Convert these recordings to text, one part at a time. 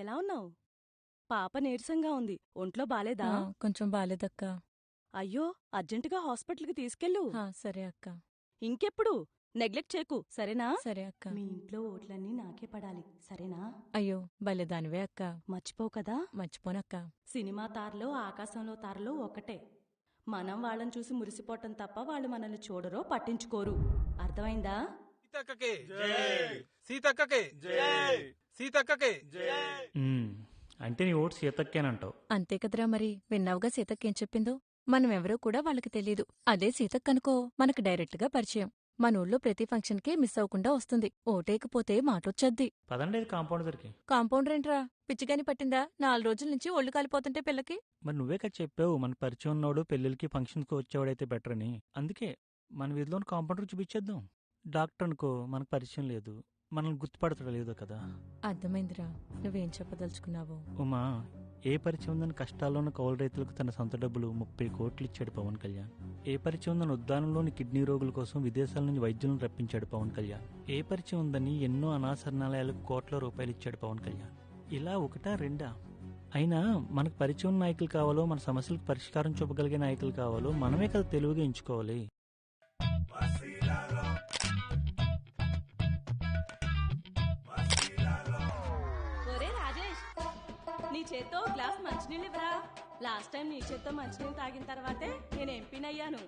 ఎలా ఉన్నావు? పాప నీరసంగా ఉంది. ఒంట్లో బాలేదా? కొంచెం బాలేదక్క. అయ్యో, అర్జెంటుగా హాస్పిటల్కి తీసుకెళ్ళు. సరే అక్క. ఇంకెప్పుడు నెగ్లెక్ట్ చేయకు, సరేనా? సరే అక్క. మీ ఇంట్లో ఓట్లన్నీ నాకే పడాలి, సరేనా? అయ్యో భలేదానివే అక్క. మర్చిపోవు కదా? మర్చిపోనక్క. సినిమా తారలో ఆకాశంలో తారలో ఒకటే. మనం వాళ్ళని చూసి మురిసిపోవటం తప్ప వాళ్ళు మనల్ని చూడరో పట్టించుకోరు. అర్థమైందా? అంటే నీ ఓటు సీతక్కేనంటావు. అంతే కదరా మరి. విన్నావుగా సీతక్కేం చెప్పిందో? మనమెవరో కూడా వాళ్ళకి తెలీదు. అదే సీతక్కనుకో మనకు డైరెక్ట్ గా పరిచయం. మన ఊళ్ళో ప్రతి ఫంక్షన్ కి మిస్ అవ్వకుండా వస్తుంది. ఓటేకపోతే మాటొచ్చద్ది. పదండి కాంపౌండ్ దొరికి. కాంపౌండర్ ఏంట్రా, పిచ్చిగాని పట్టిందా? 4 రోజుల నుంచి ఒళ్ళు కాలిపోతుంటే పిల్లకి. మరి నువ్వే కదా చెప్పావు మన పరిచయం ఉన్నోడు పెళ్లికి ఫంక్షన్కి వచ్చేవాడైతే బెటర్ అని. అందుకే మన వీధిలోని కాంపౌండర్ చూపించేద్దాం. డాక్టర్ అనుకో మనకు పరిచయం లేదు, మనల్ని గుర్తుపడతాడు లేదో కదా. అర్థమైందిరా, నువ్వేం చెప్పదలుచుకున్నావో. ఉమా, ఏ పరిచయం ఉందని కష్టాల్లో ఉన్న కౌలు రైతులకు తన సొంత డబ్బులు 30 కోట్లు ఇచ్చాడు పవన్ కళ్యాణ్. ఏ పరిచయం ఉందని ఉద్దానంలోని కిడ్నీ రోగుల కోసం విదేశాల నుంచి వైద్యులను రప్పించాడు పవన్ కళ్యాణ్. ఏ పరిచయం ఉందని ఎన్నో అనాశరణాలయాలకు కోట్ల రూపాయలు ఇచ్చాడు పవన్ కళ్యాణ్. ఇలా ఒకటా రెండా? అయినా మనకు పరిచయం నాయకులు కావాలో, మన సమస్యలకు పరిష్కారం చూపగలిగే నాయకులు కావాలో మనమే కదా తెలివిగా ఎంచుకోవాలి. నీ చేత్తో గ్లాస్ మంచినీళ్ళు ఇవ్వరా? లాస్ట్ టైం నీ చేత్తో మంచినీళ్ళు తాగిన తర్వాతే నేను ఎంపీనయ్యాను.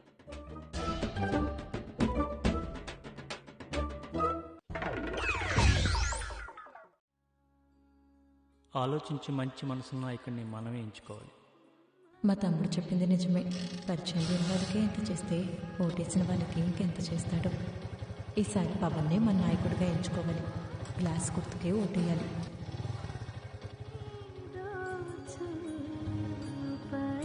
ఆలోచించి మంచి మనసున్న నాయకుడిని మనమే ఎంచుకోవాలి. మా తమ్ముడు చెప్పింది నిజమే. పరిచయం లేని వాళ్ళకి ఎంత చేస్తే ఓటేసిన వాళ్ళకి ఇంకెంత చేస్తాడో. ఈసారి పవన్నే మన నాయకుడిగా ఎంచుకోవాలి. గ్లాస్ గుర్తుకే ఓటేయాలి.